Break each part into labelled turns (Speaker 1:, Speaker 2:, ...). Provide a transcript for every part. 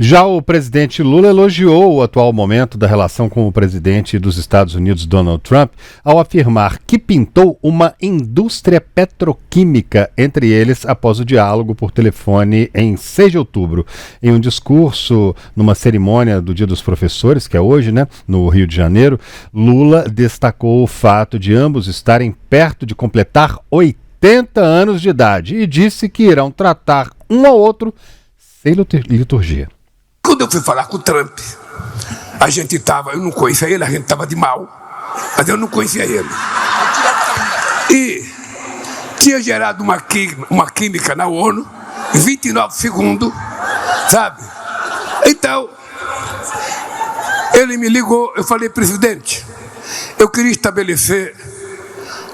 Speaker 1: Já o presidente Lula elogiou o atual momento da relação com o presidente dos Estados Unidos, Donald Trump, ao afirmar que pintou uma indústria petroquímica entre eles após o diálogo por telefone em 6 de outubro. Em um discurso numa cerimônia do Dia dos Professores, que é hoje, no Rio de Janeiro, Lula destacou o fato de ambos estarem perto de completar 80 anos de idade e disse que irão tratar um ao outro sem liturgia.
Speaker 2: Quando eu fui falar com o Trump, eu não conhecia ele, a gente estava de mal, mas eu não conhecia ele. E tinha gerado uma química na ONU, em 29 segundos, sabe? Então, ele me ligou, eu falei, presidente, eu queria estabelecer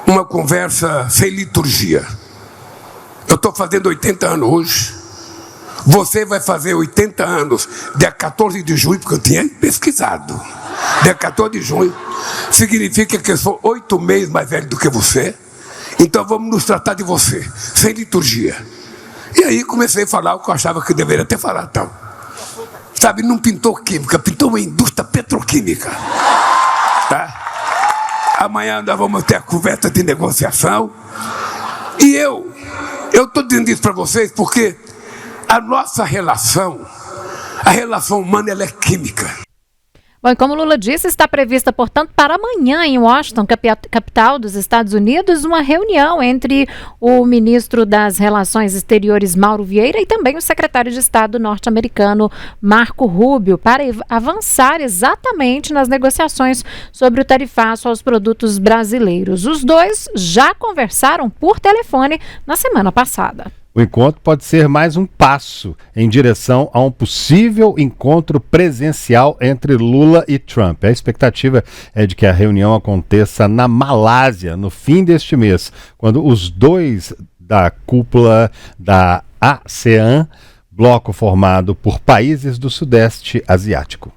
Speaker 2: uma conversa sem liturgia. Eu estou fazendo 80 anos hoje. Você vai fazer 80 anos, dia 14 de junho, porque eu tinha pesquisado. Dia 14 de junho, significa que eu sou 8 meses mais velho do que você. Então vamos nos tratar de você, sem liturgia. E aí comecei a falar o que eu achava que eu deveria ter falado. Então. Sabe, não pintou química, pintou uma indústria petroquímica. Tá? Amanhã nós vamos ter a conversa de negociação. E eu estou dizendo isso para vocês porque a nossa relação, a relação humana, ela é química.
Speaker 3: Bom, e como Lula disse, está prevista, portanto, para amanhã em Washington, capital dos Estados Unidos, uma reunião entre o ministro das Relações Exteriores, Mauro Vieira, e também o secretário de Estado norte-americano, Marco Rubio, para avançar exatamente nas negociações sobre o tarifaço aos produtos brasileiros. Os dois já conversaram por telefone na semana passada.
Speaker 1: O encontro pode ser mais um passo em direção a um possível encontro presencial entre Lula e Trump. A expectativa é de que a reunião aconteça na Malásia no fim deste mês, quando os dois da cúpula da ASEAN, bloco formado por países do Sudeste Asiático.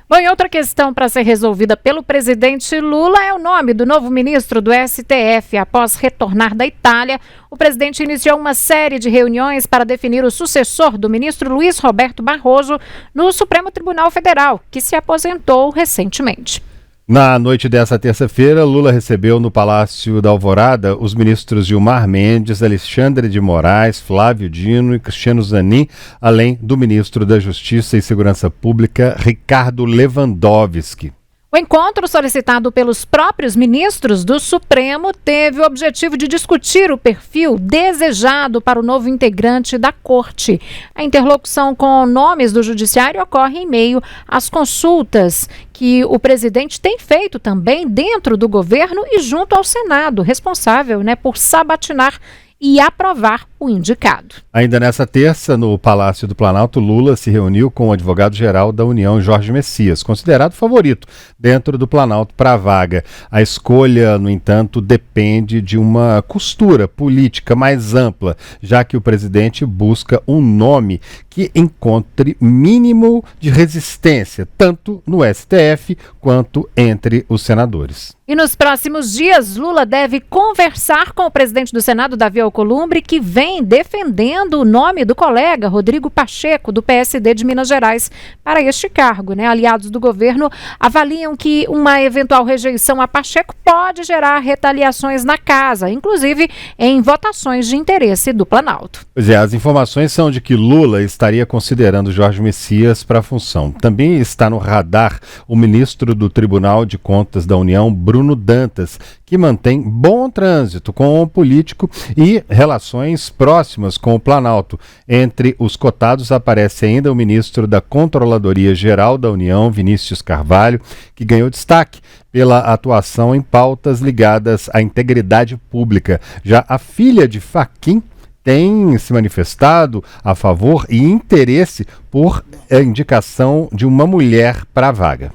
Speaker 3: Bom, e outra questão para ser resolvida pelo presidente Lula é o nome do novo ministro do STF. Após retornar da Itália, o presidente iniciou uma série de reuniões para definir o sucessor do ministro Luiz Roberto Barroso no Supremo Tribunal Federal, que se aposentou recentemente.
Speaker 1: Na noite dessa terça-feira, Lula recebeu no Palácio da Alvorada os ministros Gilmar Mendes, Alexandre de Moraes, Flávio Dino e Cristiano Zanin, além do ministro da Justiça e Segurança Pública, Ricardo Lewandowski.
Speaker 3: O encontro, solicitado pelos próprios ministros do Supremo, teve o objetivo de discutir o perfil desejado para o novo integrante da Corte. A interlocução com nomes do Judiciário ocorre em meio às consultas que o presidente tem feito também dentro do governo e junto ao Senado, responsável, por sabatinar e aprovar o indicado.
Speaker 1: Ainda nessa terça, no Palácio do Planalto, Lula se reuniu com o advogado-geral da União, Jorge Messias, considerado favorito dentro do Planalto para a vaga. A escolha, no entanto, depende de uma costura política mais ampla, já que o presidente busca um nome que encontre mínimo de resistência, tanto no STF quanto entre os senadores.
Speaker 3: E nos próximos dias, Lula deve conversar com o presidente do Senado, Davi Alcolumbre, que vem defendendo o nome do colega Rodrigo Pacheco, do PSD de Minas Gerais, para este cargo. Aliados do governo avaliam que uma eventual rejeição a Pacheco pode gerar retaliações na casa, inclusive em votações de interesse do Planalto.
Speaker 1: Pois é, as informações são de que Lula estaria considerando Jorge Messias para a função. Também está no radar o ministro do Tribunal de Contas da União, Bruno Dantas, que mantém bom trânsito com o político e relações próximas com o Planalto. Entre os cotados aparece ainda o ministro da Controladoria Geral da União, Vinícius Carvalho, que ganhou destaque pela atuação em pautas ligadas à integridade pública. Já a filha de Fachin tem se manifestado a favor e interesse por indicação de uma mulher para a vaga.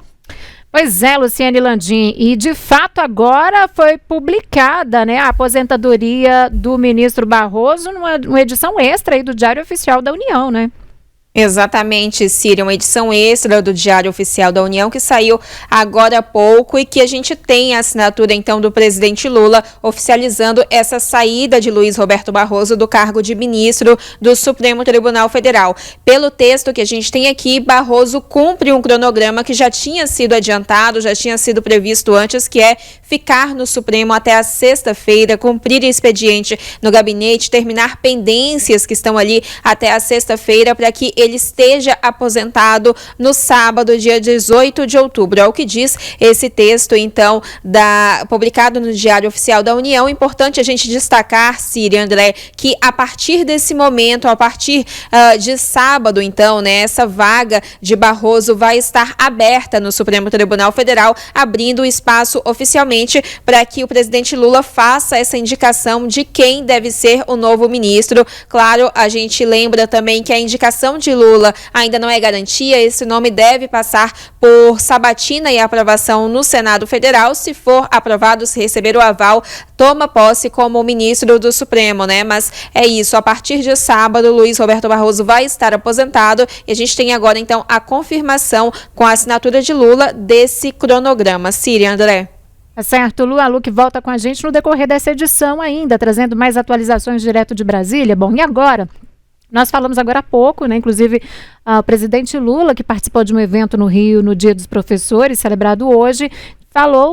Speaker 3: Pois é, Luciane Landim, e de fato agora foi publicada a aposentadoria do ministro Barroso numa edição extra aí do Diário Oficial da União,
Speaker 4: Exatamente, Síria, uma edição extra do Diário Oficial da União que saiu agora há pouco e que a gente tem a assinatura então do presidente Lula oficializando essa saída de Luiz Roberto Barroso do cargo de ministro do Supremo Tribunal Federal. Pelo texto que a gente tem aqui, Barroso cumpre um cronograma que já tinha sido adiantado, já tinha sido previsto antes, que é ficar no Supremo até a sexta-feira, cumprir expediente no gabinete, terminar pendências que estão ali até a sexta-feira para que ele esteja aposentado no sábado, dia 18 de outubro. É o que diz esse texto, então, publicado no Diário Oficial da União. Importante a gente destacar, Síria, André, que a partir desse momento, a partir de sábado, então, né, essa vaga de Barroso vai estar aberta no Supremo Tribunal Federal, abrindo o espaço oficialmente para que o presidente Lula faça essa indicação de quem deve ser o novo ministro. Claro, a gente lembra também que a indicação de Lula ainda não é garantia, esse nome deve passar por sabatina e aprovação no Senado Federal. Se for aprovado, se receber o aval, toma posse como ministro do Supremo, né? Mas é isso, a partir de sábado, Luiz Roberto Barroso vai estar aposentado e a gente tem agora, então, a confirmação com a assinatura de Lula desse cronograma. Síria, André.
Speaker 3: Tá certo, Lu que volta com a gente no decorrer dessa edição ainda, trazendo mais atualizações direto de Brasília. Bom, e agora? Nós falamos agora há pouco, né, inclusive o presidente Lula, que participou de um evento no Rio no Dia dos Professores, celebrado hoje,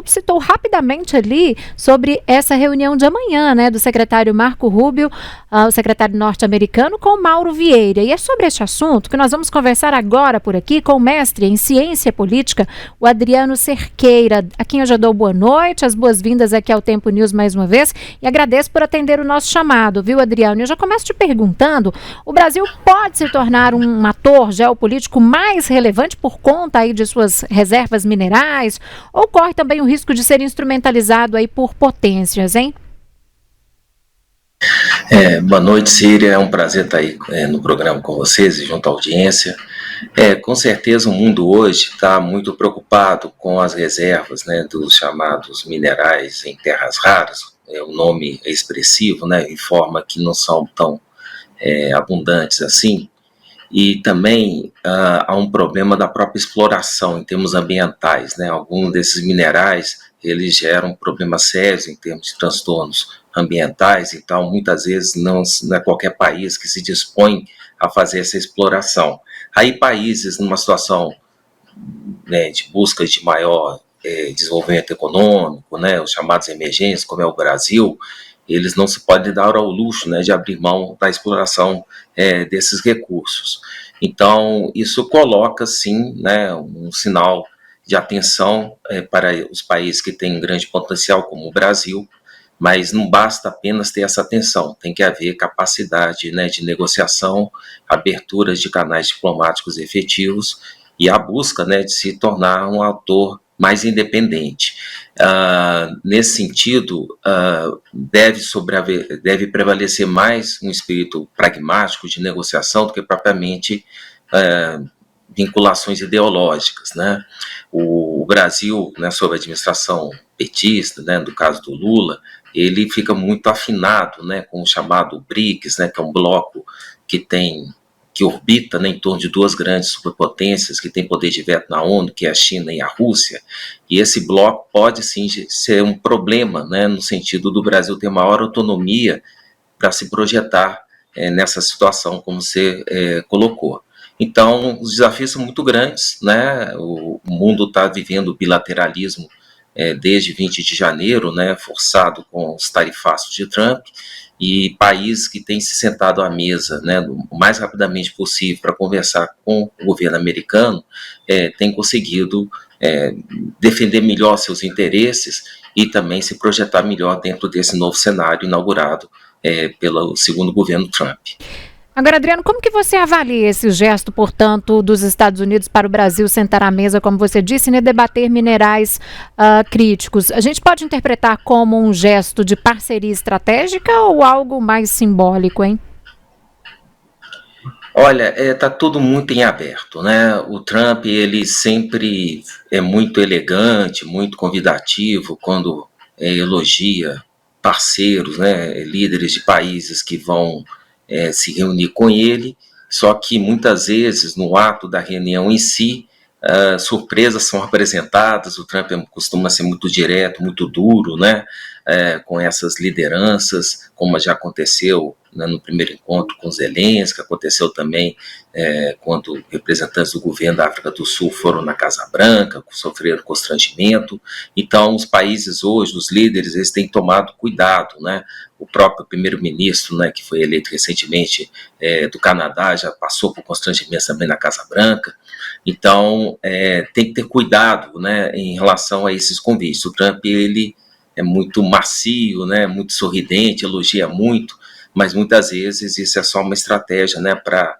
Speaker 3: citou rapidamente ali sobre essa reunião de amanhã, né, do secretário Marco Rubio, o secretário norte-americano, com Mauro Vieira. E é sobre este assunto que nós vamos conversar agora por aqui com o mestre em ciência política, o Adriano Cerqueira, a quem eu já dou boa noite, as boas-vindas aqui ao Tempo News mais uma vez e agradeço por atender o nosso chamado, viu, Adriano? Eu já começo te perguntando, o Brasil pode se tornar um ator geopolítico mais relevante por conta aí de suas reservas minerais ou corre também o risco de ser instrumentalizado aí por potências, hein?
Speaker 5: Boa noite, Síria. É um prazer estar aí no programa com vocês e junto à audiência. Com certeza o mundo hoje está muito preocupado com as reservas, né, dos chamados minerais em terras raras. O nome é expressivo, né, informa que não são tão abundantes assim. E também há um problema da própria exploração em termos ambientais, né? Alguns desses minerais, eles geram problemas sérios em termos de transtornos ambientais, então muitas vezes não é qualquer país que se dispõe a fazer essa exploração. Aí países numa situação, né, de busca de maior desenvolvimento econômico, né, os chamados emergentes, como é o Brasil, eles não se podem dar ao luxo, né, de abrir mão da exploração desses recursos. Então, isso coloca, sim, né, um sinal de atenção para os países que têm grande potencial, como o Brasil, mas não basta apenas ter essa atenção, tem que haver capacidade, né, de negociação, abertura de canais diplomáticos efetivos e a busca, né, de se tornar um ator mais independente. Nesse sentido, deve prevalecer mais um espírito pragmático de negociação do que propriamente vinculações ideológicas, né? O Brasil, né, sob a administração petista, né, no caso do Lula, ele fica muito afinado, né, com o chamado BRICS, né, que é um bloco que orbita, né, em torno de duas grandes superpotências que têm poder de veto na ONU, que é a China e a Rússia, e esse bloco pode sim ser um problema, né, no sentido do Brasil ter maior autonomia para se projetar nessa situação, como você colocou. Então, os desafios são muito grandes, né, o mundo está vivendo bilateralismo desde 20 de janeiro, né, forçado com os tarifaços de Trump, e países que têm se sentado à mesa, né, o mais rapidamente possível para conversar com o governo americano, têm conseguido defender melhor seus interesses e também se projetar melhor dentro desse novo cenário inaugurado pelo segundo governo Trump.
Speaker 3: Agora, Adriano, como que você avalia esse gesto, portanto, dos Estados Unidos para o Brasil sentar à mesa, como você disse, né, debater minerais críticos? A gente pode interpretar como um gesto de parceria estratégica ou algo mais simbólico, hein?
Speaker 5: Olha, está tudo muito em aberto, né? O Trump, ele sempre é muito elegante, muito convidativo quando elogia parceiros, né, líderes de países que vão se reunir com ele, Só que muitas vezes, no ato da reunião em si, surpresas são apresentadas. O Trump costuma ser muito direto, muito duro, né, com essas lideranças, como já aconteceu, né, no primeiro encontro com Zelensky, aconteceu também quando representantes do governo da África do Sul foram na Casa Branca, sofreram constrangimento. Então, os países hoje, os líderes, eles têm tomado cuidado, né? O próprio primeiro-ministro, né, que foi eleito recentemente do Canadá, já passou por constrangimentos também na Casa Branca. Então, tem que ter cuidado, né, em relação a esses convites. O Trump, ele é muito macio, né, muito sorridente, elogia muito, mas muitas vezes isso é só uma estratégia, né, para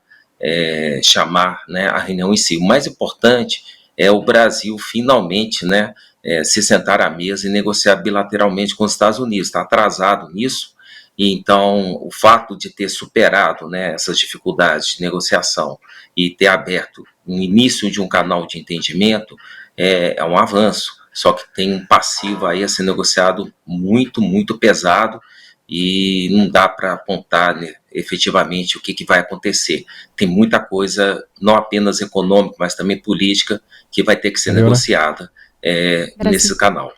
Speaker 5: chamar, né, a reunião em si. O mais importante é o Brasil finalmente, né, se sentar à mesa e negociar bilateralmente com os Estados Unidos. Está atrasado nisso, e então o fato de ter superado, né, essas dificuldades de negociação e ter aberto o início de um canal de entendimento é um avanço, só que tem um passivo aí a ser negociado muito, muito pesado, e não dá para apontar, né, efetivamente o que vai acontecer. Tem muita coisa, não apenas econômica, mas também política, que vai ter que ser negociada nesse canal.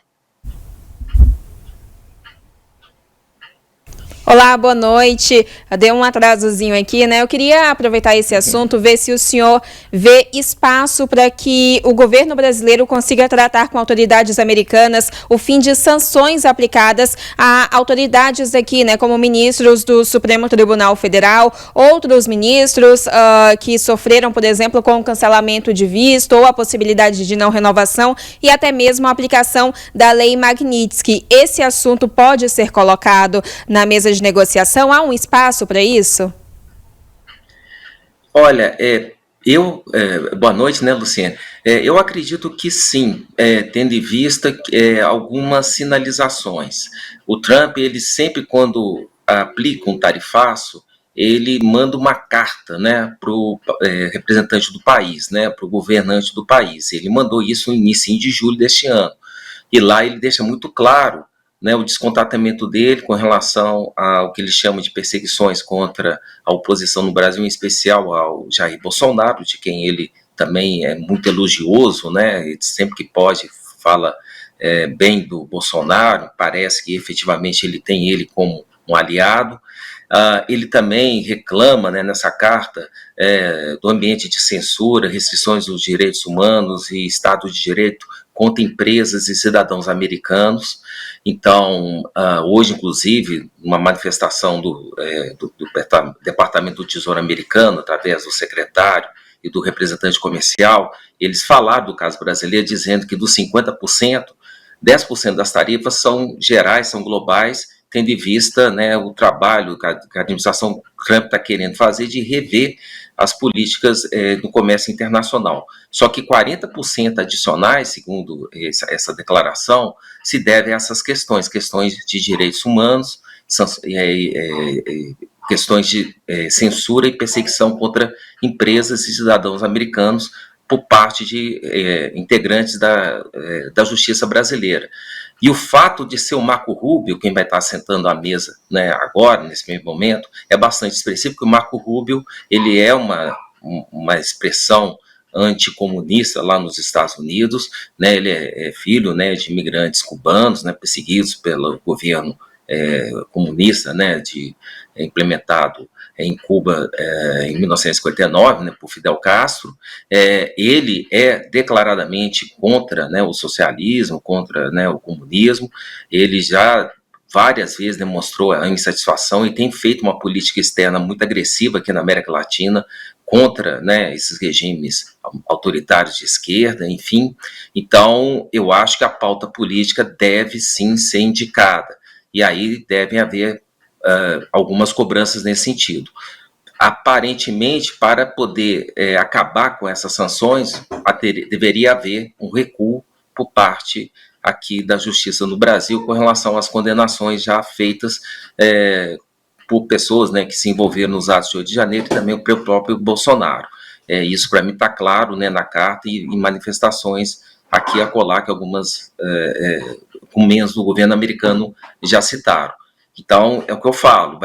Speaker 4: Olá, boa noite. Deu um atrasozinho aqui, né? Eu queria aproveitar esse assunto, ver se o senhor vê espaço para que o governo brasileiro consiga tratar com autoridades americanas o fim de sanções aplicadas a autoridades aqui, né? Como ministros do Supremo Tribunal Federal, outros ministros que sofreram, por exemplo, com o cancelamento de visto ou a possibilidade de não renovação e até mesmo a aplicação da Lei Magnitsky. Esse assunto pode ser colocado na mesa de negociação? Há um espaço para isso?
Speaker 5: Olha, boa noite, né, Luciene? Eu acredito que sim, tendo em vista algumas sinalizações. O Trump, ele sempre, quando aplica um tarifaço, ele manda uma carta, né, para o representante do país, né, para o governante do país. Ele mandou isso no início de julho deste ano. E lá ele deixa muito claro, né, o descontentamento dele com relação ao que ele chama de perseguições contra a oposição no Brasil, em especial ao Jair Bolsonaro, de quem ele também é muito elogioso, né, ele sempre que pode fala bem do Bolsonaro, parece que efetivamente ele tem ele como um aliado. Ele também reclama, né, nessa carta do ambiente de censura, restrições dos direitos humanos e Estado de Direito contra empresas e cidadãos americanos. Então, hoje, inclusive, uma manifestação do Departamento do Tesouro americano, através do secretário e do representante comercial, eles falaram do caso brasileiro, dizendo que dos 50%, 10% das tarifas são gerais, são globais, tendo em vista, né, o trabalho que a administração Trump está querendo fazer de rever as políticas do comércio internacional. Só que 40% adicionais, segundo essa declaração, se deve a essas questões de direitos humanos, questões de censura e perseguição contra empresas e cidadãos americanos por parte de integrantes da justiça brasileira. E o fato de ser o Marco Rubio quem vai estar sentando à mesa, né, agora, nesse mesmo momento, é bastante expressivo, porque o Marco Rubio ele é uma expressão anticomunista lá nos Estados Unidos, né, ele é filho, né, de imigrantes cubanos, né, perseguidos pelo governo comunista, né, implementado em Cuba em 1959, né, por Fidel Castro. Ele é declaradamente contra, né, o socialismo, contra, né, o comunismo. Ele já várias vezes demonstrou a insatisfação e tem feito uma política externa muito agressiva aqui na América Latina contra, né, esses regimes autoritários de esquerda, enfim. Então, eu acho que a pauta política deve sim ser indicada, e aí devem haver algumas cobranças nesse sentido. Aparentemente, para poder acabar com essas sanções, deveria haver um recuo por parte aqui da Justiça no Brasil com relação às condenações já feitas por pessoas, né, que se envolveram nos atos de 8 de janeiro e também pelo próprio Bolsonaro. Isso para mim está claro, né, na carta e em manifestações aqui e acolá que algumas membros do governo americano já citaram. Então, é o que eu falo,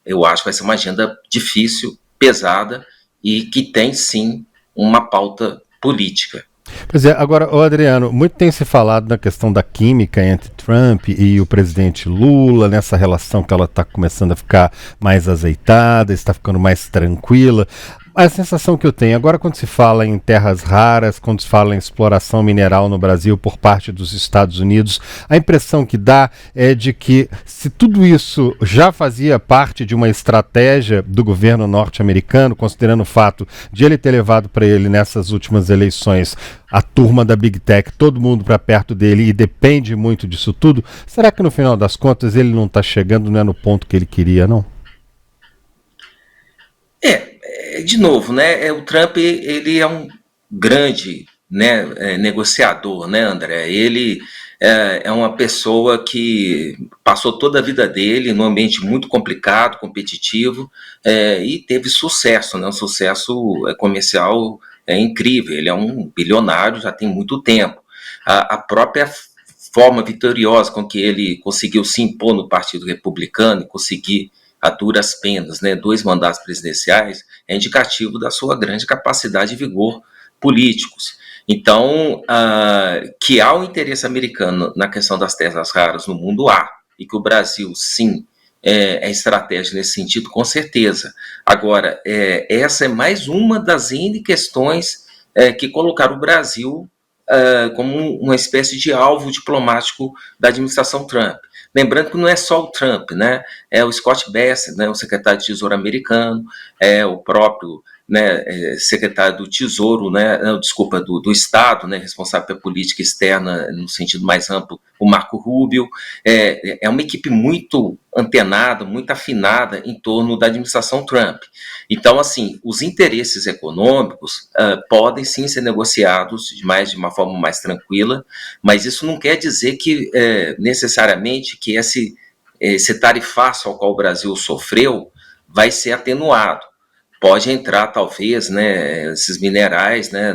Speaker 5: eu acho que vai ser uma agenda difícil, pesada e que tem, sim, uma pauta política.
Speaker 1: Pois é, agora, Adriano, muito tem se falado na questão da química entre Trump e o presidente Lula, nessa relação que ela está começando a ficar mais azeitada, está ficando mais tranquila. A sensação que eu tenho, agora quando se fala em terras raras, quando se fala em exploração mineral no Brasil por parte dos Estados Unidos, a impressão que dá é de que se tudo isso já fazia parte de uma estratégia do governo norte-americano, considerando o fato de ele ter levado para ele nessas últimas eleições a turma da Big Tech, todo mundo para perto dele e depende muito disso tudo, será que no final das contas ele não está chegando, não é no ponto que ele queria, não?
Speaker 5: De novo, né, o Trump ele é um grande, né, negociador, né, André? Ele é uma pessoa que passou toda a vida dele num ambiente muito complicado, competitivo, e teve sucesso, né, um sucesso comercial incrível. Ele é um bilionário, já tem muito tempo. A própria forma vitoriosa com que ele conseguiu se impor no Partido Republicano e conseguir a duras penas, né, 2 mandatos presidenciais, é indicativo da sua grande capacidade e vigor políticos. Então, que há um interesse americano na questão das terras raras no mundo, há, e que o Brasil, sim, é estratégia nesse sentido, com certeza. Agora, essa é mais uma das N questões que colocaram o Brasil como uma espécie de alvo diplomático da administração Trump. Lembrando que não é só o Trump, né? É o Scott Bessent, né, o secretário de Tesouro americano, é o próprio, né, secretário do Tesouro, né, desculpa, do Estado, né, responsável pela política externa no sentido mais amplo, o Marco Rubio. É uma equipe muito antenada, muito afinada em torno da administração Trump. Então, assim, os interesses econômicos podem sim ser negociados de uma forma mais tranquila, mas isso não quer dizer que necessariamente que esse tarifaço ao qual o Brasil sofreu vai ser atenuado. Pode entrar, talvez, né, esses minerais, né,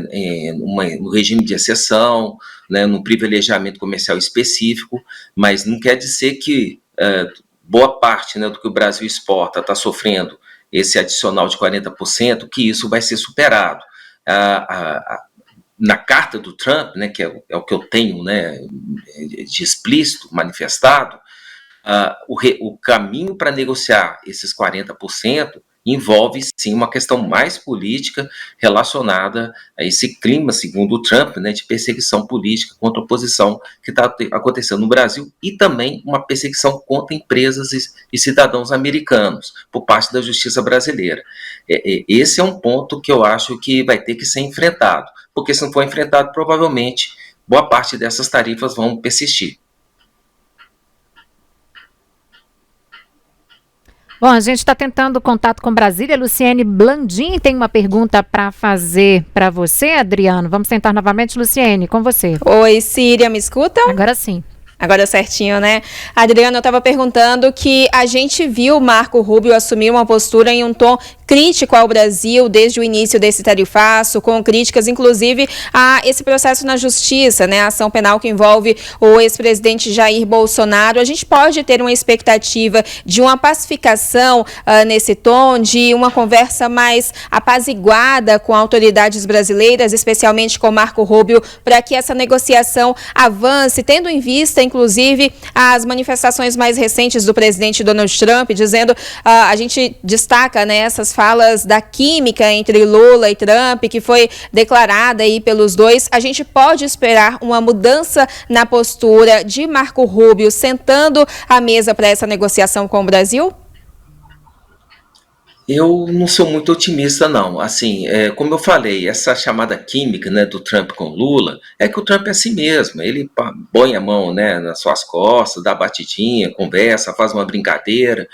Speaker 5: no regime de exceção, né, num privilegiamento comercial específico, mas não quer dizer que boa parte, né, do que o Brasil exporta está sofrendo esse adicional de 40%, que isso vai ser superado. Na carta do Trump, né, que é o que eu tenho, né, de explícito, manifestado, o caminho para negociar esses 40% envolve, sim, uma questão mais política relacionada a esse clima, segundo o Trump, né, de perseguição política contra a oposição que está acontecendo no Brasil, e também uma perseguição contra empresas e cidadãos americanos por parte da justiça brasileira. Esse é um ponto que eu acho que vai ter que ser enfrentado, porque se não for enfrentado, provavelmente boa parte dessas tarifas vão persistir.
Speaker 3: Bom, a gente está tentando contato com Brasília. Luciene Blandim tem uma pergunta para fazer para você, Adriano. Vamos tentar novamente, Luciene, com você.
Speaker 4: Oi, Síria, me escuta?
Speaker 3: Agora sim.
Speaker 4: Agora certinho, né? Adriano, eu estava perguntando que a gente viu o Marco Rubio assumir uma postura em um tom crítico ao Brasil desde o início desse tarifaço, com críticas, inclusive, a esse processo na justiça, né? A ação penal que envolve o ex-presidente Jair Bolsonaro. A gente pode ter uma expectativa de uma pacificação nesse tom, de uma conversa mais apaziguada com autoridades brasileiras, especialmente com Marco Rubio, para que essa negociação avance, tendo em vista, inclusive, as manifestações mais recentes do presidente Donald Trump, dizendo, a gente destaca, né, essas falas da química entre Lula e Trump, que foi declarada aí pelos dois. A gente pode esperar uma mudança na postura de Marco Rubio sentando à mesa para essa negociação com o Brasil?
Speaker 5: Eu não sou muito otimista, não. Assim, como eu falei, essa chamada química, né, do Trump com Lula, é que o Trump é assim mesmo. Ele põe a mão, né, nas suas costas, dá batidinha, conversa, faz uma brincadeira.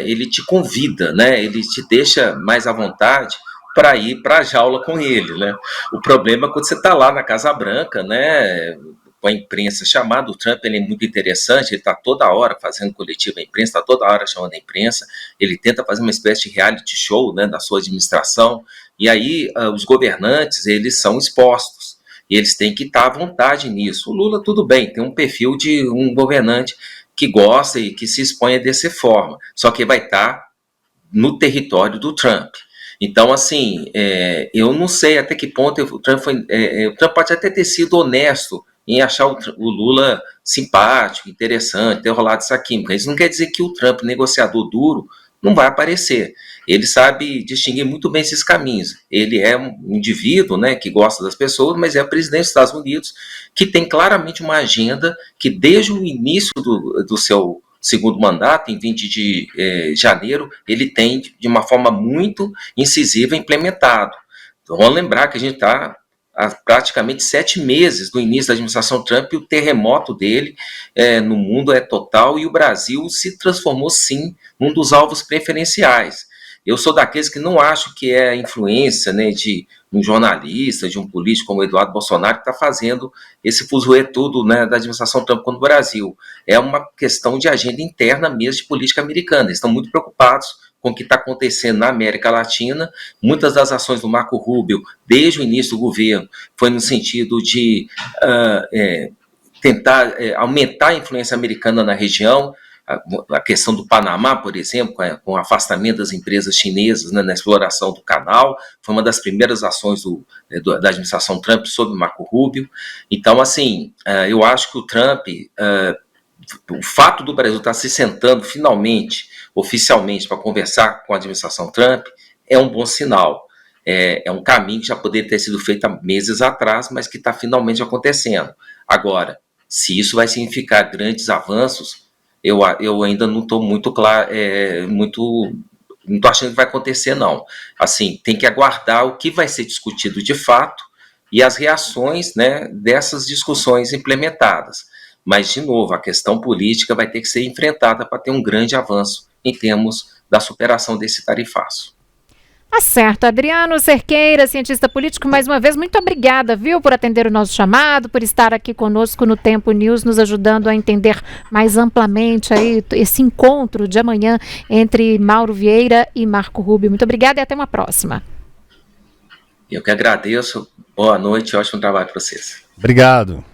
Speaker 5: Ele te convida, né, ele te deixa mais à vontade para ir para a jaula com ele, né? O problema é quando você está lá na Casa Branca, né, com a imprensa chamada. O Trump, ele é muito interessante, ele está toda hora fazendo coletiva à imprensa, está toda hora chamando a imprensa, ele tenta fazer uma espécie de reality show, né, da sua administração, e aí os governantes, eles são expostos, e eles têm que estar à vontade nisso. O Lula, tudo bem, tem um perfil de um governante que gosta e que se expõe dessa forma, só que vai estar no território do Trump. Então, assim, eu não sei até que ponto o Trump pode até ter sido honesto em achar o Lula simpático, interessante, ter rolado essa química. Isso não quer dizer que o Trump, negociador duro, não vai aparecer. Ele sabe distinguir muito bem esses caminhos. Ele é um indivíduo, né, que gosta das pessoas, mas é presidente dos Estados Unidos, que tem claramente uma agenda que desde o início do seu segundo mandato, em 20 de janeiro, ele tem de uma forma muito incisiva implementado. Então, vamos lembrar que a gente está há praticamente 7 meses do início da administração Trump, e o terremoto dele no mundo é total, e o Brasil se transformou, sim, num dos alvos preferenciais. Eu sou daqueles que não acho que é a influência, né, de um jornalista, de um político como Eduardo Bolsonaro, que está fazendo esse fuzuê todo, né, da administração Trump contra o Brasil. É uma questão de agenda interna mesmo de política americana. Eles estão muito preocupados com o que está acontecendo na América Latina. Muitas das ações do Marco Rubio, desde o início do governo, foi no sentido de tentar aumentar a influência americana na região. A questão do Panamá, por exemplo, com o afastamento das empresas chinesas, né, na exploração do canal, foi uma das primeiras ações da administração Trump sobre o Marco Rubio. Então, assim, eu acho que o Trump, o fato do Brasil estar se sentando finalmente, oficialmente, para conversar com a administração Trump, é um bom sinal. É um caminho que já poderia ter sido feito há meses atrás, mas que está finalmente acontecendo. Agora, se isso vai significar grandes avanços, eu ainda não estou muito claro, não estou achando que vai acontecer, não. Assim, tem que aguardar o que vai ser discutido de fato e as reações, né, dessas discussões implementadas. Mas, de novo, a questão política vai ter que ser enfrentada para ter um grande avanço em termos da superação desse tarifaço.
Speaker 3: Tá certo. Adriano Cerqueira, cientista político, mais uma vez, muito obrigada, viu, por atender o nosso chamado, por estar aqui conosco no Tempo News, nos ajudando a entender mais amplamente aí esse encontro de amanhã entre Mauro Vieira e Marco Rubio. Muito obrigada e até uma próxima.
Speaker 5: Eu que agradeço. Boa noite e ótimo trabalho para vocês.
Speaker 1: Obrigado.